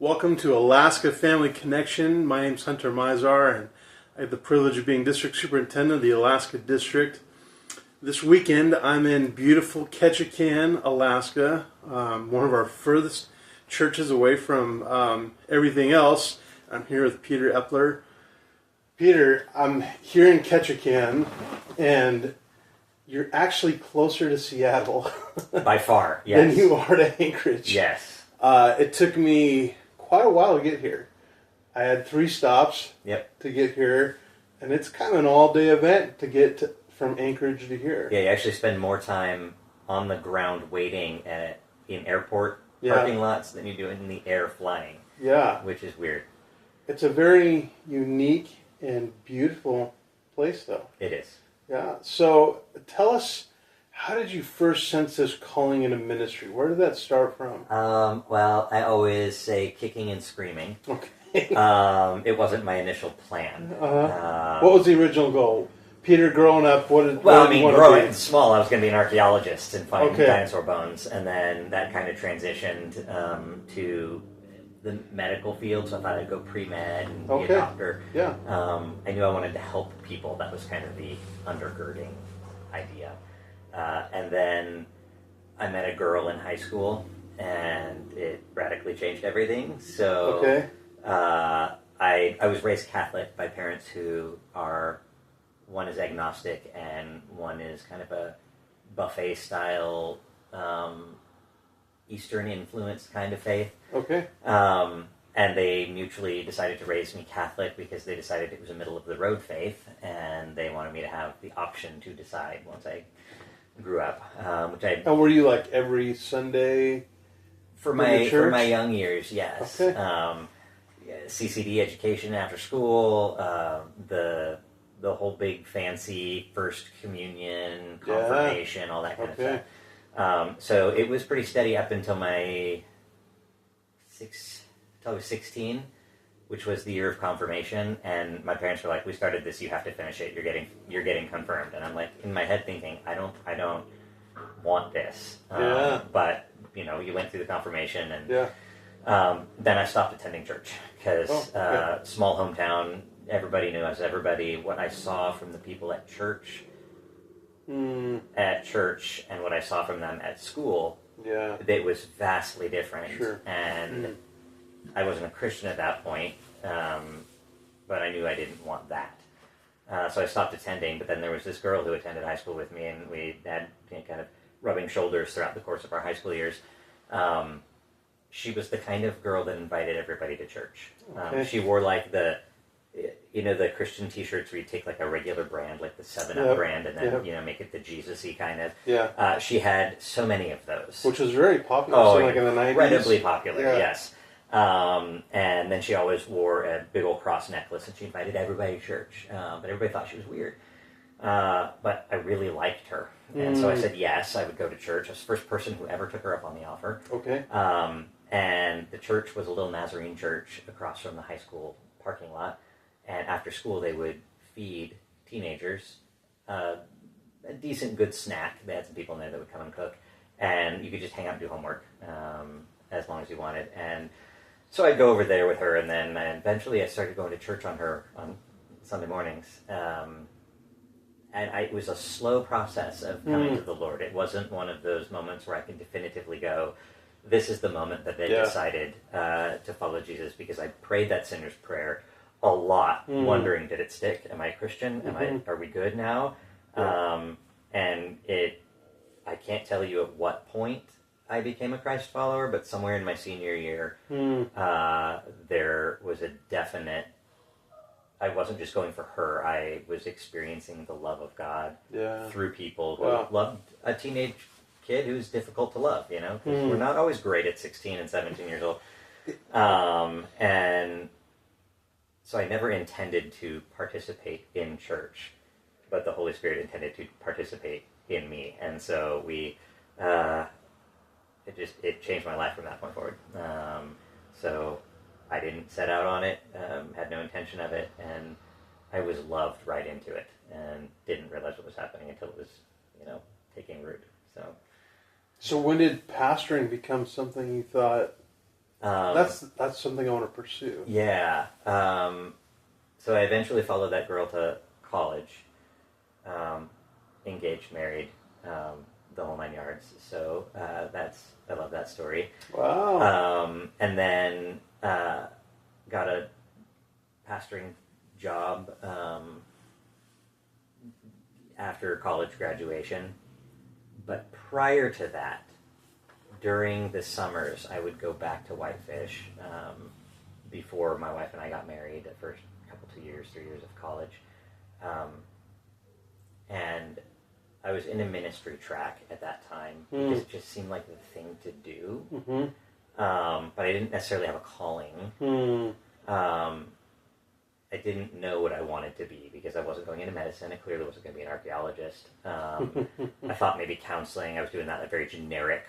Welcome to Alaska Family Connection. My name's Hunter Mizar, and I have the privilege of being District Superintendent of the Alaska District. This weekend, I'm in beautiful Ketchikan, Alaska, one of our furthest churches away from everything else. I'm here with Peter Epler. Peter, I'm here in Ketchikan, and you're actually closer to Seattle by far, yes, than you are to Anchorage. Yes. It took me quite a while to get here. I had 3 stops to get here, and it's kind of an all-day event to get from Anchorage to here. Yeah, you actually spend more time on the ground waiting in airport parking lots than you do in the air flying. Yeah. Which is weird. It's a very unique and beautiful place, though. It is. Yeah. So tell us, how did you first sense this calling into ministry? Where did that start from? Well, I always say kicking and screaming. Okay. It wasn't my initial plan. What was the original goal? Peter, growing up, growing small, I was going to be an archaeologist and find dinosaur bones, and then that kind of transitioned to the medical field, so I thought I'd go pre-med and be a doctor. Yeah. I knew I wanted to help people. That was kind of the undergirding idea. And then I met a girl in high school, and it radically changed everything. So I was raised Catholic by parents who are, one is agnostic and one is kind of a buffet style, Eastern influenced kind of faith. Okay. And they mutually decided to raise me Catholic because they decided it was a middle of the road faith, and they wanted me to have the option to decide once I grew up. And were you like every Sunday? For my young years, yes. Okay. CCD education after school, the whole big fancy first communion, confirmation, all that kind of stuff. So it was pretty steady up until I was 16, which was the year of confirmation, and my parents were like, "We started this, you have to finish it. You're getting confirmed." And I'm like, in my head thinking, I don't want this. But you went through the confirmation, and then I stopped attending church because small hometown, everybody knew us, everybody. What I saw from the people at church, and what I saw from them at school, it was vastly different. Sure. And I wasn't a Christian at that point, but I knew I didn't want that. So I stopped attending, but then there was this girl who attended high school with me, and we had kind of rubbing shoulders throughout the course of our high school years. She was the kind of girl that invited everybody to church. She wore like the Christian t-shirts where you take like a regular brand, like the 7-Up brand, and then make it the Jesus-y kind of. Yeah. She had so many of those. Which was very popular, like in the 90s. Incredibly popular, yes. And then she always wore a big old cross necklace, and she invited everybody to church. But everybody thought she was weird. But I really liked her. And so I said yes, I would go to church. I was the first person who ever took her up on the offer. Okay. And the church was a little Nazarene church across from the high school parking lot. And after school, they would feed teenagers a decent, good snack. They had some people in there that would come and cook. And you could just hang out and do homework as long as you wanted. And so I'd go over there with her, and then eventually I started going to church on Sunday mornings. And it was a slow process of coming to the Lord. It wasn't one of those moments where I can definitively go, this is the moment that they decided to follow Jesus, because I prayed that sinner's prayer a lot, wondering, did it stick? Am I a Christian? Are we good now? And I can't tell you at what point I became a Christ follower, but somewhere in my senior year, there was a definite, I wasn't just going for her, I was experiencing the love of God through people who loved a teenage kid who's difficult to love, because we're not always great at 16 and 17 years old. And so I never intended to participate in church, but the Holy Spirit intended to participate in me. And so it changed my life from that point forward. So I didn't set out on it, had no intention of it, and I was loved right into it, and didn't realize what was happening until it was, taking root. So when did pastoring become something you thought, That's something I want to pursue. Yeah. So I eventually followed that girl to college, engaged, married, the whole 9 yards. So I love that story. Wow. And then got a pastoring job after college graduation. But prior to that, during the summers, I would go back to Whitefish before my wife and I got married, the first couple, 3 years of college. And I was in a ministry track at that time because it just seemed like the thing to do. Mm-hmm. But I didn't necessarily have a calling. I didn't know what I wanted to be because I wasn't going into medicine. I clearly wasn't going to be an archaeologist. I thought maybe counseling. I was doing that very generic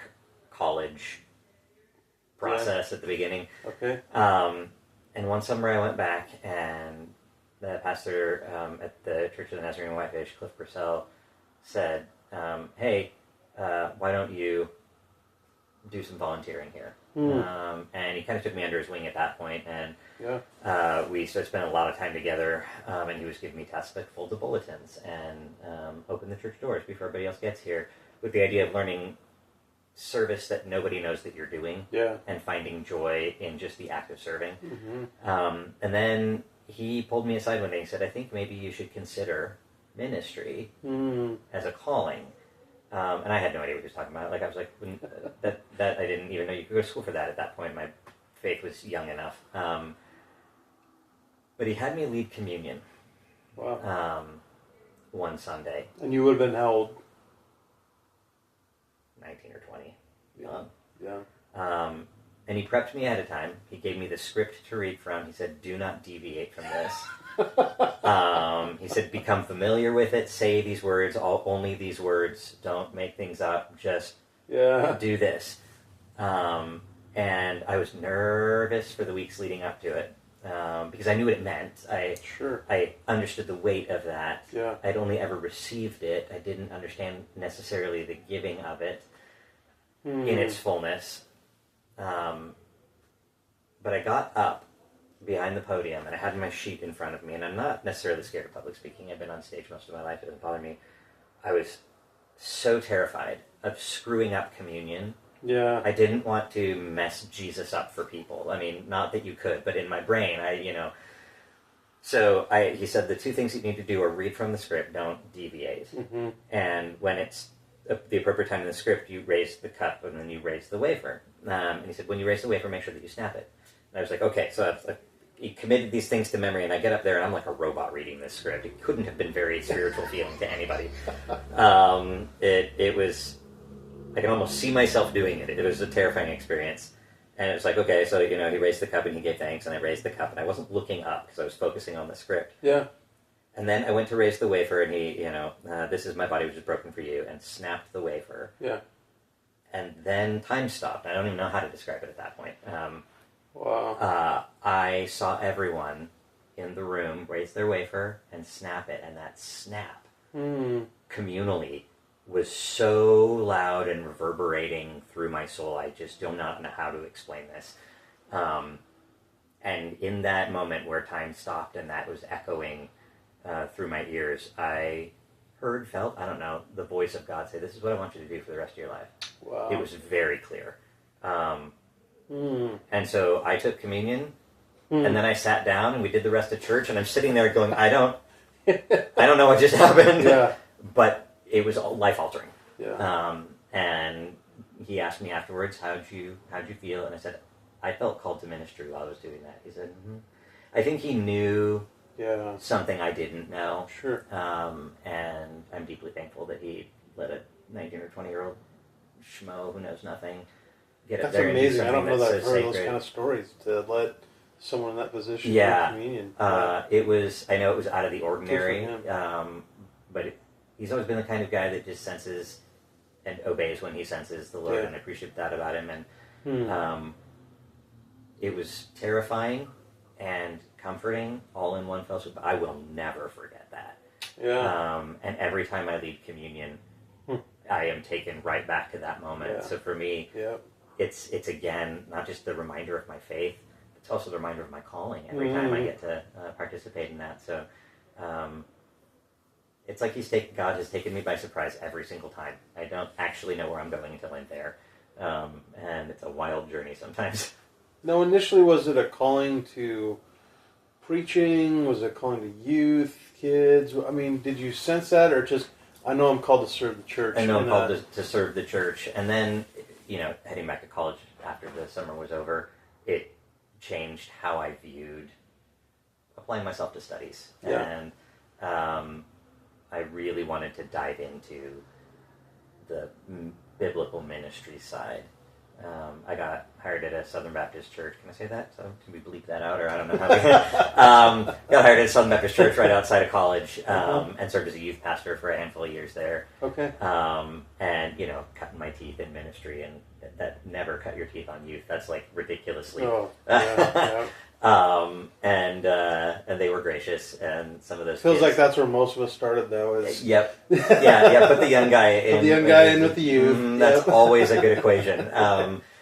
college process at the beginning. Okay. And one summer I went back, and the pastor at the Church of the Nazarene in Whitefish, Cliff Purcell, said, hey, why don't you do some volunteering here? And he kind of took me under his wing at that point, and we started spending a lot of time together, and he was giving me tasks like fold the bulletins and open the church doors before everybody else gets here, with the idea of learning service that nobody knows that you're doing, and finding joy in just the act of serving. And then he pulled me aside one day and said, I think maybe you should consider ministry as a calling. And I had no idea what he was talking about. Like, I was like, that I didn't even know you could go to school for that at that point. My faith was young enough. But he had me lead communion. Wow. One Sunday. And you would have been how old? 19 or 20. Yeah. And he prepped me ahead of time. He gave me the script to read from. He said, do not deviate from this. He said, become familiar with it. Say these words, only these words. Don't make things up. Just do this. And I was nervous for the weeks leading up to it because I knew what it meant. I understood the weight of that. Yeah. I'd only ever received it. I didn't understand necessarily the giving of it in its fullness. But I got up behind the podium, and I had my sheet in front of me, and I'm not necessarily scared of public speaking. I've been on stage most of my life. It doesn't bother me. I was so terrified of screwing up communion. Yeah. I didn't want to mess Jesus up for people. I mean, not that you could, but in my brain, So he said the two things you need to do are read from the script, don't deviate. And when it's the appropriate time in the script, you raise the cup and then you raise the wafer. And he said, when you raise the wafer, make sure that you snap it. And I was like, okay, so he committed these things to memory, and I get up there and I'm like a robot reading this script. It couldn't have been very spiritual feeling to anybody. It was, I can almost see myself doing it. It was a terrifying experience. And it was like, okay, so, he raised the cup and he gave thanks, and I raised the cup, and I wasn't looking up because I was focusing on the script. Yeah. And then I went to raise the wafer, and he, this is my body which is broken for you, and snapped the wafer. Yeah. And then time stopped. I don't even know how to describe it at that point. Wow. I saw everyone in the room raise their wafer and snap it, and that snap, communally, was so loud and reverberating through my soul. I just do not know how to explain this. And in that moment where time stopped and that was echoing through my ears, I felt, I don't know, the voice of God say, this is what I want you to do for the rest of your life. Wow. It was very clear. And so I took communion, and then I sat down and we did the rest of church, and I'm sitting there going, I don't know what just happened. Yeah. But it was life altering. Yeah. And he asked me afterwards, how'd you feel? And I said, I felt called to ministry while I was doing that. He said, I think he knew something I didn't know. Sure. And I'm deeply thankful that he let a 19 or 20-year-old schmo who knows nothing get up That's there amazing. and do I don't know something that that's I've so heard those sacred. kind of stories to let someone in that position Yeah. do communion. It was, I know it was out of the ordinary, Good for but he's always been the kind of guy that just senses and obeys when he senses the Lord, and I appreciate that about him. And it was terrifying and comforting all in one fell swoop. I will never forget that. Yeah. And every time I lead communion, I am taken right back to that moment. Yeah. So for me, it's again not just the reminder of my faith, it's also the reminder of my calling every time I get to participate in that. So it's like God has taken me by surprise every single time. I don't actually know where I'm going until I'm there, and it's a wild journey sometimes. Now, initially, was it a calling to preaching? Was it a calling to youth, kids? I mean, did you sense that, or just, I know I'm called to serve the church? I know I'm called to serve the church. And then, heading back to college after the summer was over, it changed how I viewed applying myself to studies. Yeah. And I really wanted to dive into the biblical ministry side. I got hired at a Southern Baptist church. Can I say that? So can we bleep that out, or I don't know how we got hired at a Southern Baptist church right outside of college, and served as a youth pastor for a handful of years there. Okay. And cutting my teeth in ministry, and that never cut your teeth on youth. That's like ridiculously. Oh, yeah. And they were gracious, and some of those feels kids, like that's where most of us started, though. Is Yep. Yeah. Put the young guy in. Put the young guy in with the youth. That's always a good equation.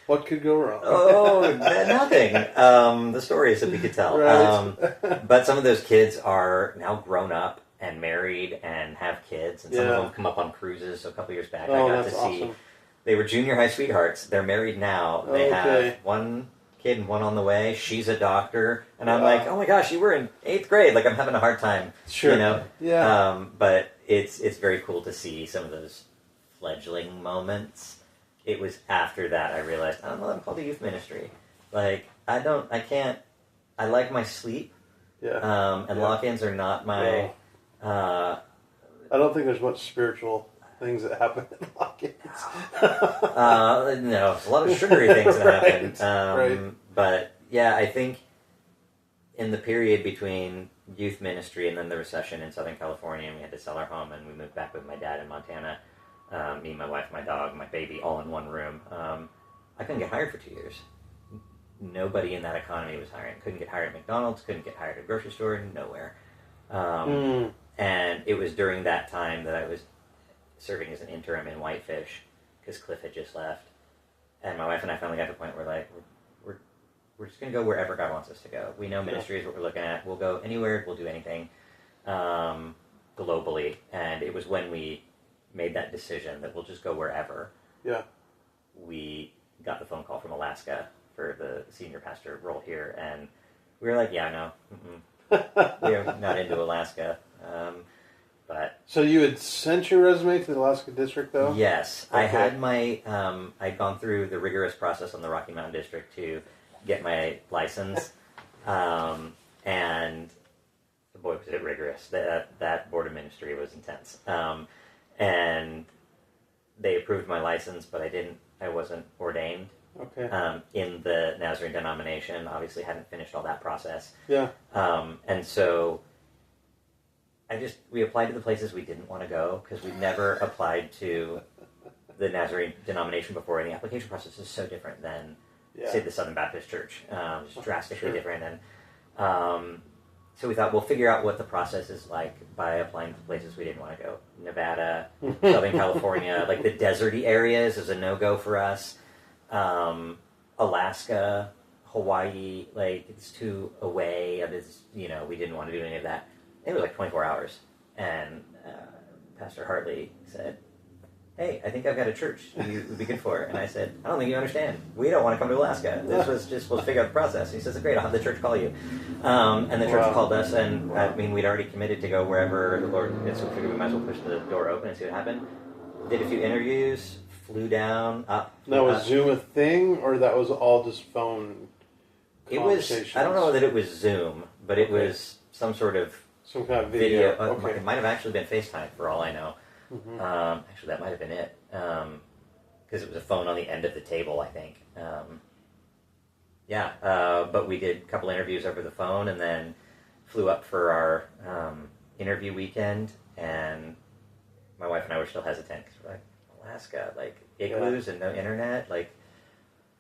What could go wrong? Nothing. The stories that we could tell. Right. But some of those kids are now grown up and married and have kids, and some of them come up on cruises. So a couple years back, I got to see. Awesome. They were junior high sweethearts. They're married now. They have one kid and one on the way. She's a doctor, and I'm like, oh my gosh, you were in 8th grade. Like, I'm having a hard time. Sure. Yeah. But it's very cool to see some of those fledgling moments. It was after that I realized, I don't know, I'm called to youth ministry. Like, I like my sleep. Yeah. And lock-ins are not my... I don't think there's much spiritual things that happen in lock-ins. No, a lot of sugary things that happen. Right. But, yeah, I think in the period between youth ministry and then the recession in Southern California, and we had to sell our home, and we moved back with my dad in Montana, me, my wife, my dog, my baby, all in one room. I couldn't get hired for 2 years. Nobody in that economy was hiring. Couldn't get hired at McDonald's, couldn't get hired at a grocery store, nowhere. And it was during that time that I was serving as an interim in Whitefish, because Cliff had just left. And my wife and I finally got to the point where, like, we're just going to go wherever God wants us to go. We know ministry is what we're looking at. We'll go anywhere, we'll do anything globally. And it was when we made that decision that we'll just go wherever. Yeah. We got the phone call from Alaska for the senior pastor role here, and we were like, yeah, no, we're not into Alaska. But so you had sent your resume to the Alaska district, though? Yes. Okay. I had my, I'd gone through the rigorous process on the Rocky Mountain District to get my license, and boy, was it rigorous. That board of ministry was intense. And they approved my license, but I wasn't ordained. Okay. In the Nazarene denomination. Obviously hadn't finished all that process. Yeah. And so we applied to the places we didn't want to go, because we'd never applied to the Nazarene denomination before, and the application process is so different than, say, the Southern Baptist Church. Just drastically different. And so we thought, we'll figure out what the process is like by applying to places we didn't want to go. Nevada, Southern California, like the deserty areas is a no-go for us. Alaska, Hawaii, like, it's too away. We didn't want to do any of that. It was like 24 hours. And Pastor Hartley said, hey, I think I've got a church you would be good for. And I said, I don't think you understand. We don't want to come to Alaska. This was just supposed to figure out the process. And he says, great, I'll have the church call you. And the church called us, and I mean, we'd already committed to go wherever the Lord, and so we figured we might as well push the door open and see what happened. Did a few interviews, flew down, up. Now, was Zoom a thing, or that was all just phone conversations? I don't know that it was Zoom, but it was some sort of some kind of video. It might have actually been FaceTime, for all I know. Mm-hmm. Actually, that might have been it, because it was a phone on the end of the table, I think. But we did a couple interviews over the phone, and then flew up for our interview weekend, and my wife and I were still hesitant, because we're like, Alaska, like igloos and no internet, like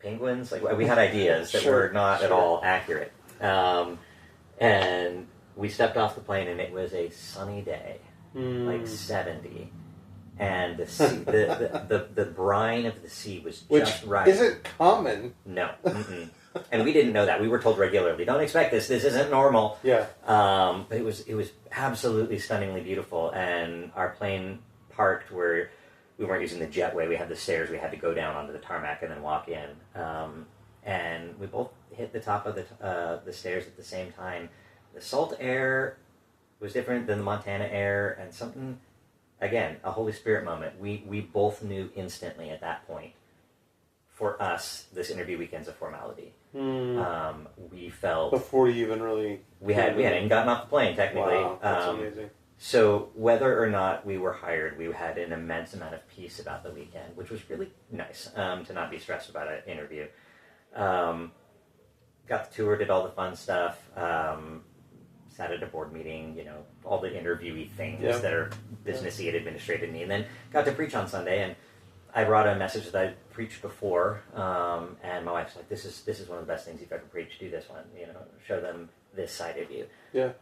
penguins, like we had ideas that were not at all accurate. And we stepped off the plane, and it was a sunny day, like 70, and the sea, the brine of the sea was Which just right. isn't common. No. And we didn't know that. We were told regularly, don't expect this. This isn't normal. Yeah. But it was absolutely stunningly beautiful. And our plane parked where we weren't using the jetway. We had the stairs. We had to go down onto the tarmac and then walk in. And we both hit the top of the stairs at the same time. The salt air was different than the Montana air, and something, again, a Holy Spirit moment. We both knew instantly at that point. For us, this interview weekend's a formality. We felt before you even really we hadn't even gotten off the plane technically. Wow, that's amazing. So whether or not we were hired, we had an immense amount of peace about the weekend, which was really nice to not be stressed about an interview. Got the tour, did all the fun stuff. Sat at a board meeting, all the interviewee things that are businessy and administrative, and then got to preach on Sunday. And I brought a message that I preached before, and my wife's like, "This is one of the best things you've ever preached. Do this one, show them this side of you." Yeah.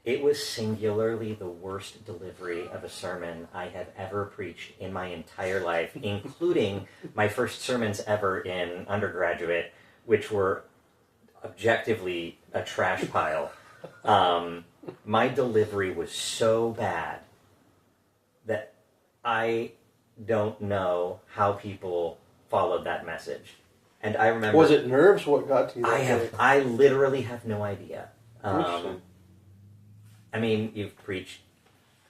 It was singularly the worst delivery of a sermon I have ever preached in my entire life, including my first sermons ever in undergraduate, which were objectively a trash pile. My delivery was so bad that I don't know how people followed that message. And I remember... Was it nerves? What got to you that day? I literally have no idea. Interesting. I mean, you've preached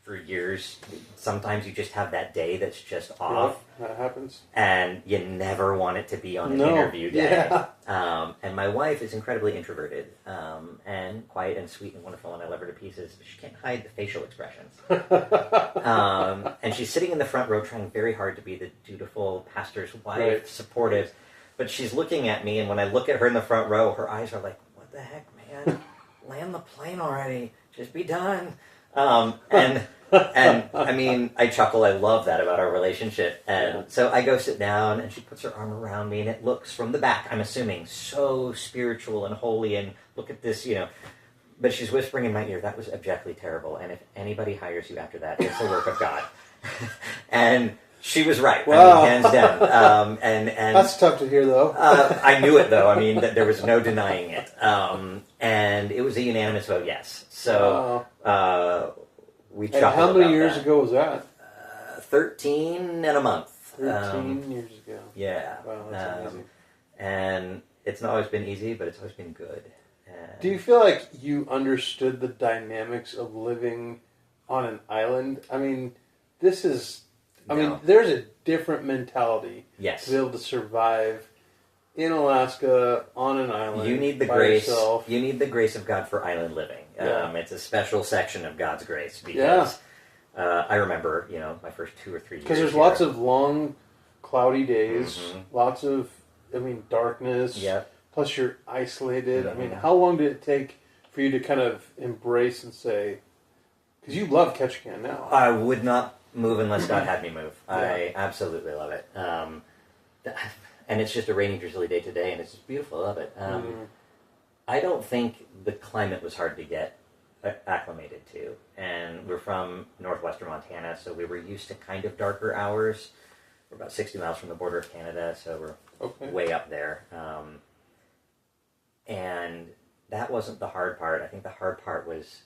for years. Sometimes you just have that day that's just off. Yeah, that happens. And you never want it to be on an interview day. Yeah. And my wife is incredibly introverted and quiet and sweet and wonderful, and I love her to pieces. But she can't hide the facial expressions. And she's sitting in the front row trying very hard to be the dutiful pastor's wife, Right. supportive. But she's looking at me, and when I look at her in the front row, her eyes are like, "What the heck, man? Land the plane already. Just be done." And I mean, I chuckle. I love that about our relationship. And so I go sit down, and she puts her arm around me, and it looks from the back, I'm assuming, so spiritual and holy, and look at this, But she's whispering in my ear, "That was abjectly terrible, and if anybody hires you after that, it's the work of God." And she was right. Wow. I mean, hands down. And That's tough to hear, though. I knew it, though. I mean, there was no denying it. And it was a unanimous vote, yes. So we chuckled. And how many about years that. ago was that? 13 and a month. 13 years ago. Yeah. Wow, that's amazing. And it's not always been easy, but it's always been good. And Do you feel like you understood the dynamics of living on an island? I mean, this is... I mean, there's a different mentality yes. to be able to survive in Alaska on an island. You need the by grace. yourself. You need the grace of God for island living. Yeah. It's a special section of God's grace because I remember, my first 2 or 3 years. Because there's lots of long, cloudy days, lots of, darkness. Yep. Plus, you're isolated. Mm-hmm. I mean, how long did it take for you to kind of embrace and say? Because you love Ketchikan now. I would not move unless God had me move. Yeah. I absolutely love it. And it's just a rainy, drizzly day today, and it's just beautiful. I love it. I don't think the climate was hard to get acclimated to. And we're from northwestern Montana, so we were used to kind of darker hours. We're about 60 miles from the border of Canada, so we're way up there. And that wasn't the hard part. I think the hard part was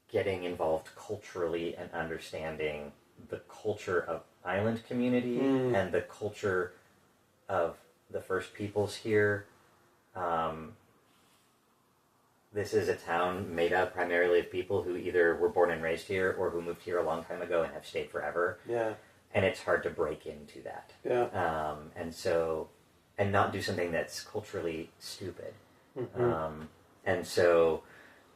getting involved culturally and understanding the culture of island community and the culture of the First Peoples here. This is a town made up primarily of people who either were born and raised here or who moved here a long time ago and have stayed forever. Yeah. And it's hard to break into that. Yeah. And not do something that's culturally stupid. And so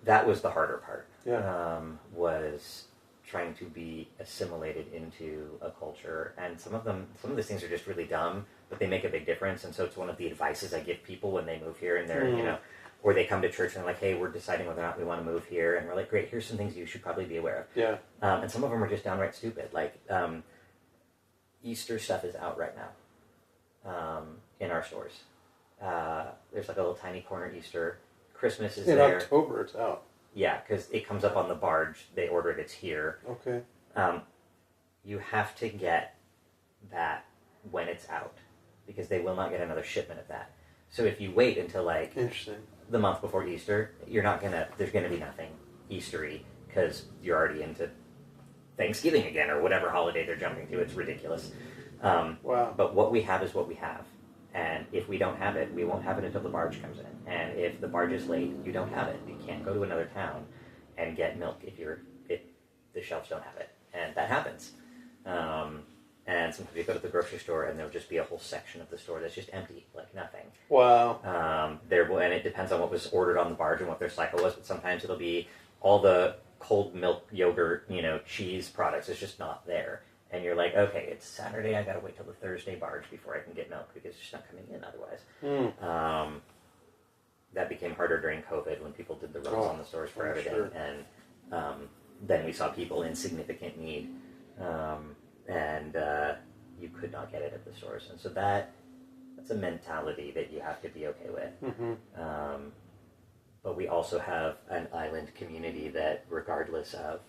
that was the harder part. Yeah. Was trying to be assimilated into a culture, and some of these things are just really dumb, but they make a big difference. And so it's one of the advices I give people when they move here, and they're or they come to church and they're like, "Hey, we're deciding whether or not we want to move here," and we're like, "Great, here's some things you should probably be aware of." Yeah. And some of them are just downright stupid. Like Easter stuff is out right now in our stores. There's like a little tiny corner Easter. Christmas is in there. October, it's out. Yeah, because it comes up on the barge. They order it. It's here. Okay. you have to get that when it's out, because they will not get another shipment of that. So if you wait until like Interesting. the month before Easter, there's gonna be nothing Eastery, because you're already into Thanksgiving again, or whatever holiday they're jumping to. It's ridiculous. Wow. But what we have is what we have. And if we don't have it, we won't have it until the barge comes in. And if the barge is late, you don't have it. You can't go to another town and get milk if the shelves don't have it. And that happens. And sometimes you go to the grocery store and there'll just be a whole section of the store that's just empty, like nothing. Wow. And it depends on what was ordered on the barge and what their cycle was, but sometimes it'll be all the cold milk, yogurt, cheese products. It's just not there. And you're like, okay, it's Saturday, I gotta wait till the Thursday barge before I can get milk, because it's just not coming in otherwise. That became harder during COVID when people did the runs on the stores for everything. Sure. And then we saw people in significant need. And you could not get it at the stores. And so that's a mentality that you have to be okay with. Mm-hmm. But we also have an island community that, regardless of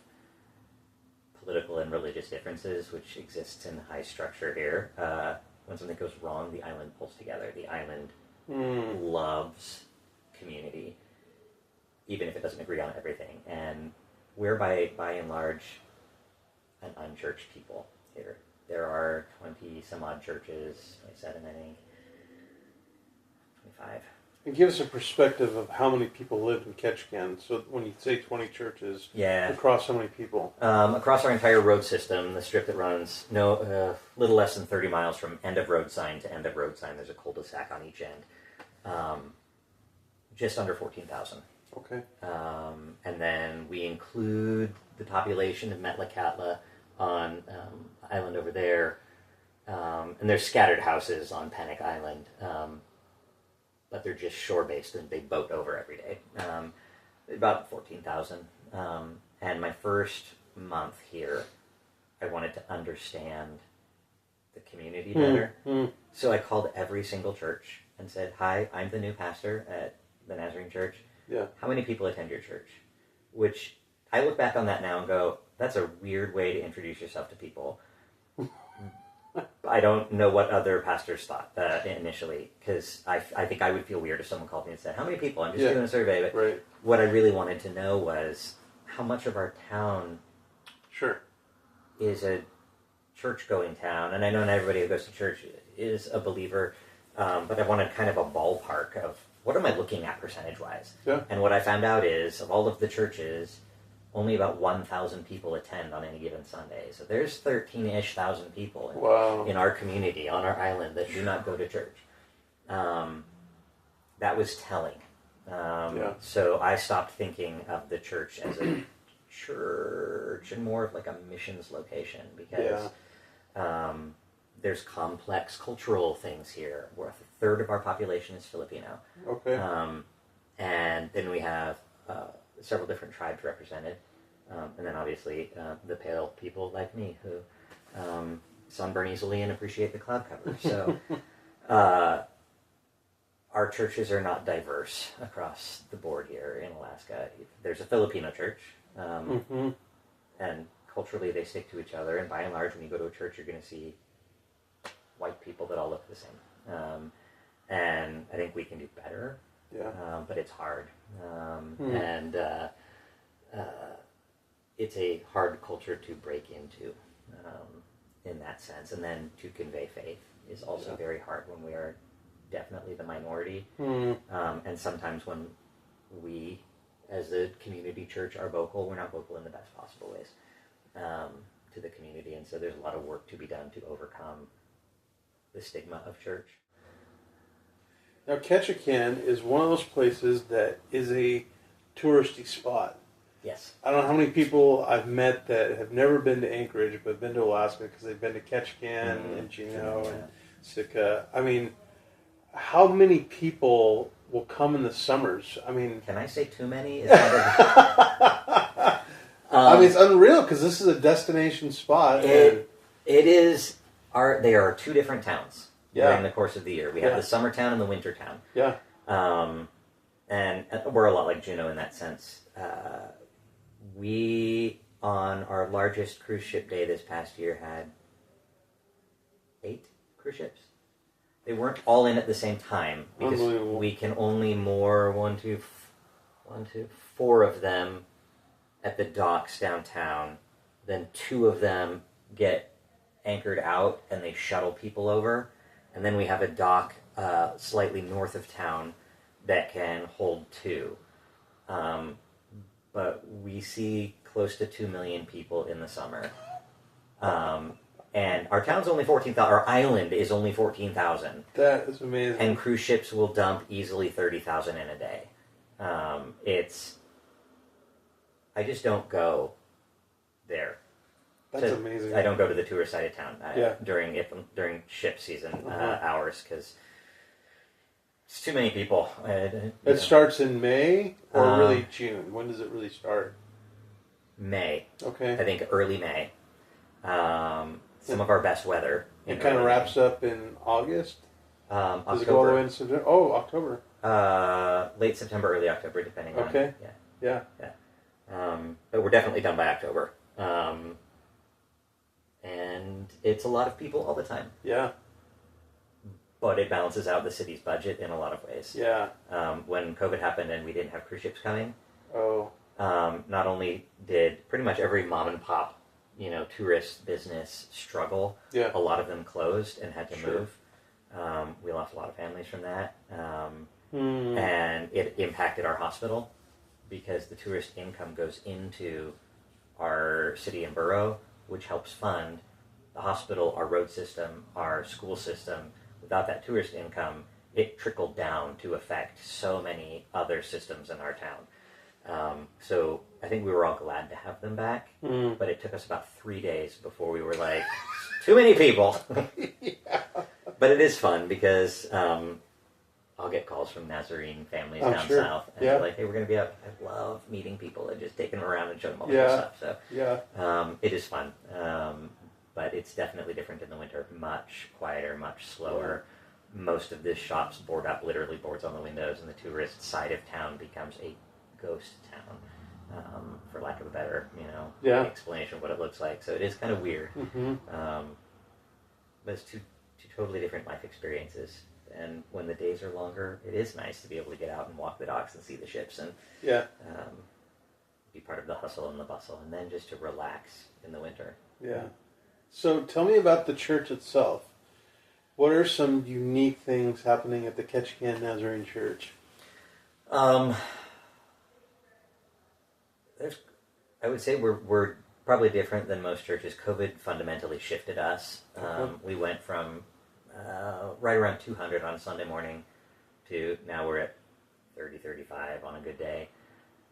political and religious differences, which exists in high structure here, when something goes wrong, the island pulls together. The island loves community, even if it doesn't agree on everything. And we're by and large an unchurched people here. There are 20 some odd churches, 27 I think, 25. And give us a perspective of how many people live in Ketchikan. So when you say 20 churches, across how many people? Across our entire road system, the strip that runs little less than 30 miles from end of road sign to end of road sign, there's a cul-de-sac on each end. Just under 14,000. Okay. And then we include the population of Metlakatla on island over there. And there's scattered houses on Panic Island. But they're just shore-based and they boat over every day. About 14,000. And my first month here, I wanted to understand the community better. So I called every single church and said, "Hi, I'm the new pastor at the Nazarene Church. Yeah. How many people attend your church?" Which I look back on that now and go, that's a weird way to introduce yourself to people. I don't know what other pastors thought initially, because I think I would feel weird if someone called me and said, "How many people?" I'm just doing a survey. But what I really wanted to know was how much of our town is a church-going town. And I know not everybody who goes to church is a believer, but I wanted kind of a ballpark of what am I looking at percentage-wise. Yeah. And what I found out is, of all of the churches, only about 1,000 people attend on any given Sunday. So there's 13-ish thousand people in our community, on our island, that do not go to church. That was telling. So I stopped thinking of the church as a church and more of like a missions location, because there's complex cultural things here. Where a third of our population is Filipino. Okay. And then we have several different tribes represented, and then obviously the pale people like me who sunburn easily and appreciate the cloud cover. So our churches are not diverse across the board here in Alaska. There's a Filipino church, and culturally they stick to each other, and by and large when you go to a church you're going to see white people that all look the same. And I think we can do better. But it's hard. And it's a hard culture to break into in that sense. And then to convey faith is also very hard when we are definitely the minority. And sometimes when we, as a community church, are vocal, we're not vocal in the best possible ways to the community. And so there's a lot of work to be done to overcome the stigma of church. Now, Ketchikan is one of those places that is a touristy spot. Yes. I don't know how many people I've met that have never been to Anchorage but been to Alaska because they've been to Ketchikan and Juneau and Sitka. I mean, how many people will come in the summers? I mean... Can I say too many? Is that I mean, it's unreal because this is a destination spot. It is... They are two different towns during the course of the year. We have the summer town and the winter town. Yeah. And we're a lot like Juneau in that sense. We on our largest cruise ship day this past year had 8 cruise ships. They weren't all in at the same time because we can only moor 4 of them at the docks downtown. Then 2 of them get anchored out and they shuttle people over. And then we have a dock slightly north of town that can hold 2. But we see close to 2 million people in the summer. And our town's only 14,000, our island is only 14,000. That is amazing. And cruise ships will dump easily 30,000 in a day. I just don't go there. That's amazing. I don't go to the tourist side of town during ship season hours because it's too many people. It starts in May or really June? When does it really start? May. Okay. I think early May. Some of our best weather. It kind of wraps up in August? October. Does it go all the way in September? Oh, October. Late September, early October, depending on... Okay. Yeah. But we're definitely done by October. And it's a lot of people all the time. Yeah. But it balances out the city's budget in a lot of ways. Yeah. When COVID happened and we didn't have cruise ships coming, not only did pretty much every mom and pop, tourist business struggle, a lot of them closed and had to move. We lost a lot of families from that. And it impacted our hospital because the tourist income goes into our city and borough, which helps fund the hospital, our road system, our school system. Without that tourist income, it trickled down to affect so many other systems in our town. So I think we were all glad to have them back, but it took us about 3 days before we were like, too many people. But it is fun because I'll get calls from Nazarene families down south, and they're like, hey, we're going to be out. I love meeting people and just taking them around and showing them all the stuff. So it is fun. But it's definitely different in the winter. Much quieter, much slower. Most of this shop's literally boards on the windows, and the tourist side of town becomes a ghost town, for lack of a better, explanation of what it looks like. So it is kind of weird. But it's two totally different life experiences. And when the days are longer, it is nice to be able to get out and walk the docks and see the ships and be part of the hustle and the bustle, and then just to relax in the winter. Yeah. So tell me about the church itself. What are some unique things happening at the Ketchikan Nazarene Church? I would say we're probably different than most churches. COVID fundamentally shifted us. We went from right around 200 on Sunday morning to now we're at 30, 35 on a good day.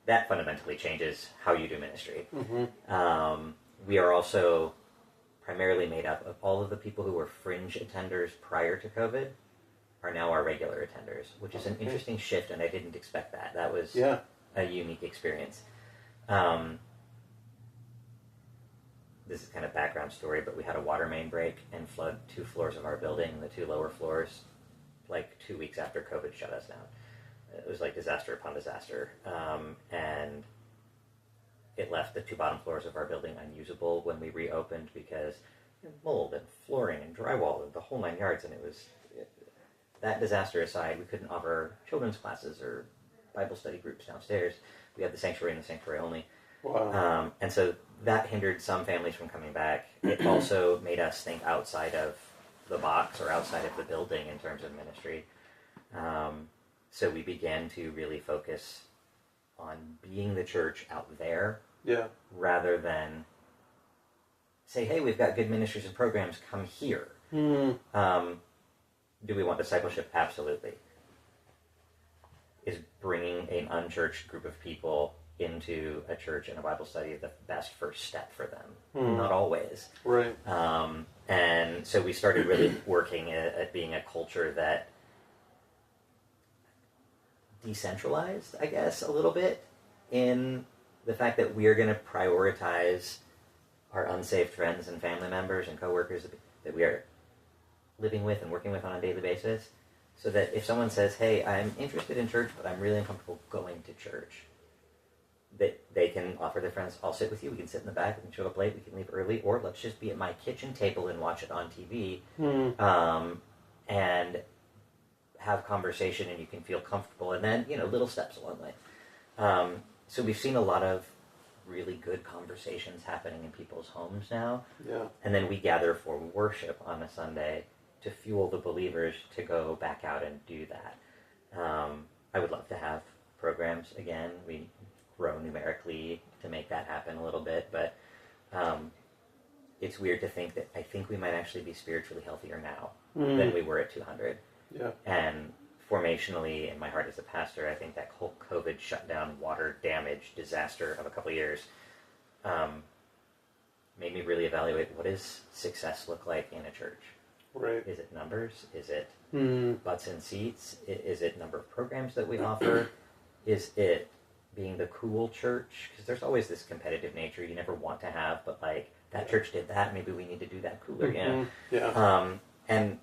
That fundamentally changes how you do ministry. We are also primarily made up of all of the people who were fringe attenders prior to COVID are now our regular attenders, which is an interesting shift, and I didn't expect that. That was a unique experience. This is kind of background story, but we had a water main break and flood 2 floors of our building, the 2 lower floors, like 2 weeks after COVID shut us down. It was like disaster upon disaster. And it left the 2 bottom floors of our building unusable when we reopened because mold and flooring and drywall and the whole 9 yards. And that disaster aside, we couldn't offer children's classes or Bible study groups downstairs. We had the sanctuary and the sanctuary only. Wow. And so that hindered some families from coming back. It also made us think outside of the box or outside of the building in terms of ministry. So we began to really focus on being the church out there rather than say, hey, we've got good ministries and programs, come here. Do we want discipleship? Absolutely. Is bringing an unchurched group of people into a church and a Bible study the best first step for them? Not always. Right. And so we started really working at being a culture that decentralized, I guess, a little bit in the fact that we are going to prioritize our unsaved friends and family members and coworkers that we are living with and working with on a daily basis, so that if someone says, hey, I'm interested in church, but I'm really uncomfortable going to church, that they can offer their friends, I'll sit with you, we can sit in the back, we can show up late, we can leave early, or let's just be at my kitchen table and watch it on TV, and have conversation, and you can feel comfortable, and then, little steps along the way. So we've seen a lot of really good conversations happening in people's homes now. Yeah. And then we gather for worship on a Sunday to fuel the believers to go back out and do that. I would love to have programs again. We grow numerically to make that happen a little bit, but it's weird to think that I think we might actually be spiritually healthier now than we were at 200. Yeah. And formationally, in my heart as a pastor, I think that whole COVID shutdown, water damage, disaster of a couple of years made me really evaluate, what does success look like in a church? Right. Is it numbers? Is it butts and seats? Is it number of programs that we offer? Is it being the cool church? Because there's always this competitive nature you never want to have, but like, that church did that, maybe we need to do that cooler, Yeah. And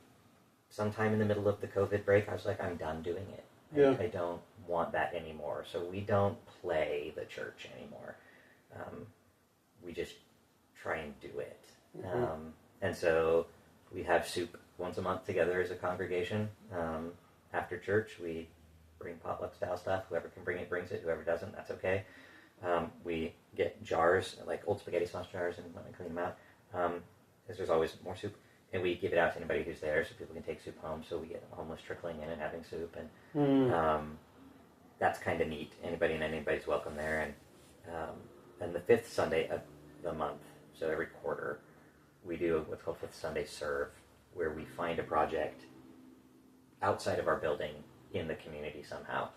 sometime in the middle of the COVID break, I was like, I'm done doing it. I don't want that anymore. So we don't play the church anymore. We just try and do it. And so we have soup once a month together as a congregation. After church, we bring potluck style stuff. Whoever can bring it brings it. Whoever doesn't, that's okay. We get jars, like old spaghetti sauce jars, and let me clean them out. Because there's always more soup. And we give it out to anybody who's there so people can take soup home. So we get homeless trickling in and having soup. And that's kind of neat. Anybody and anybody's welcome there. And the fifth Sunday of the month, so every quarter, we do what's called Fifth Sunday Serve, where we find a project outside of our building in the community somehow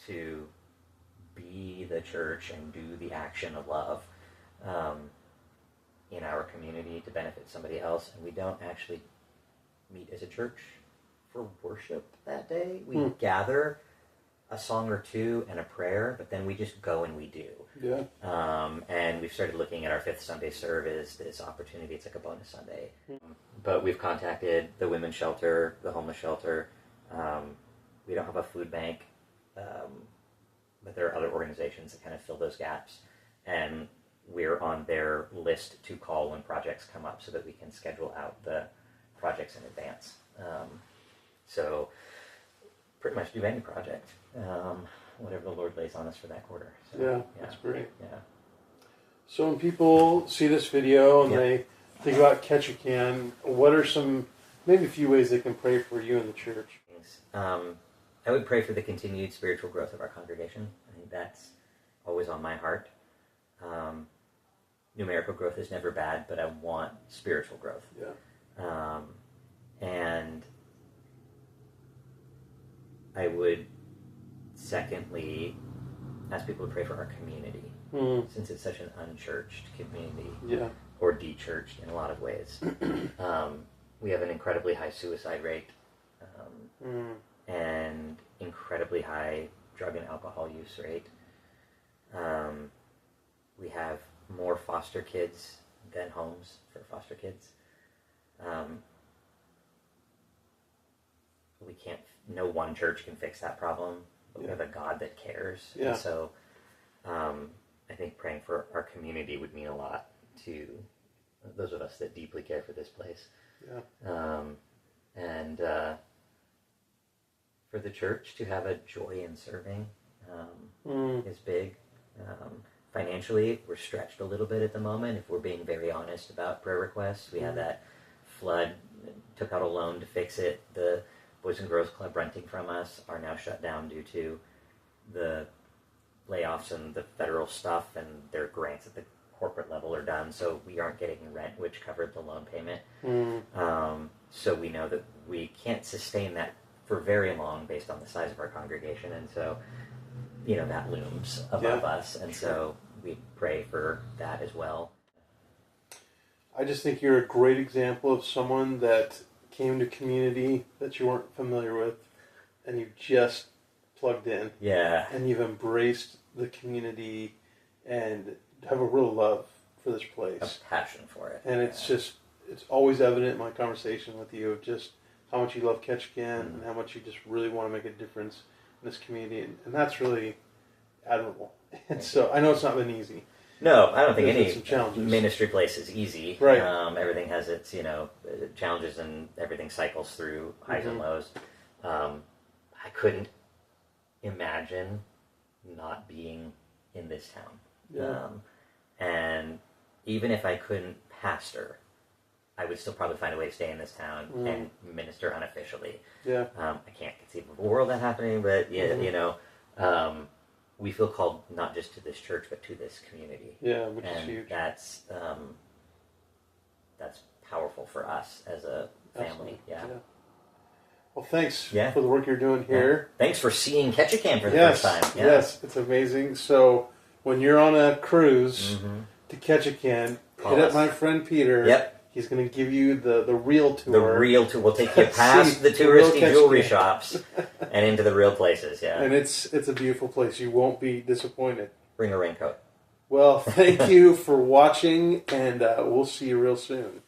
to be the church and do the action of love in our community to benefit somebody else. And we don't actually meet as a church for worship that day. We gather a song or two and a prayer, but then we just go and we do. Yeah. And we've started looking at our Fifth Sunday Serve as this opportunity. It's like a bonus Sunday. But we've contacted the women's shelter, the homeless shelter. We don't have a food bank, but there are other organizations that kind of fill those gaps. And we're on their list to call when projects come up so that we can schedule out the projects in advance. So pretty much do any project, whatever the Lord lays on us for that quarter. So, that's great. Yeah. So when people see this video and they think about Ketchikan, what are some, maybe a few ways they can pray for you in the church? I would pray for the continued spiritual growth of our congregation. I think that's always on my heart. Numerical growth is never bad, but I want spiritual growth. Yeah. And I would, secondly, ask people to pray for our community, since it's such an unchurched community, or de-churched in a lot of ways. We have an incredibly high suicide rate, and incredibly high drug and alcohol use rate. We have more foster kids than homes for foster kids. No one church can fix that problem, but we have a God that cares. Yeah. And so I think praying for our community would mean a lot to those of us that deeply care for this place. Yeah. And for the church to have a joy in serving is big. Financially, we're stretched a little bit at the moment. If we're being very honest about prayer requests, we had that flood, took out a loan to fix it. The Boys and Girls Club renting from us are now shut down due to the layoffs and the federal stuff, and their grants at the corporate level are done, so we aren't getting rent, which covered the loan payment. So we know that we can't sustain that for very long based on the size of our congregation, and so that looms above us, and so we pray for that as well. I just think you're a great example of someone that came to community that you weren't familiar with, and you just plugged in. Yeah. And you've embraced the community and have a real love for this place. A passion for it. And it's just, it's always evident in my conversation with you of just how much you love Ketchikan and how much you just really want to make a difference in this community. And that's really admirable. And so I know it's not been easy. No, I don't think There's some any challenges. ministry place is easy. Right. Everything has its, challenges, and everything cycles through highs and lows. I couldn't imagine not being in this town. Yeah. And even if I couldn't pastor, I would still probably find a way to stay in this town and minister unofficially. Yeah. I can't conceive of a world that happening, but we feel called not just to this church, but to this community. Yeah, which and is huge. That's powerful for us as a family. Yeah. Well, thanks Yeah. for the work you're doing here. Yeah. Thanks for seeing Ketchikan for the Yes, first time. Yeah. yes, it's amazing. So when you're on a cruise to Ketchikan, Call hit up us. my friend Peter. Yep. He's going to give you the real tour. The real tour. We'll take you past See, the the real touristy jewelry Ketchikan. shops and into the real places. Yeah. And it's a beautiful place. You won't be disappointed. Bring a raincoat. Well, thank you for watching, and we'll see you real soon.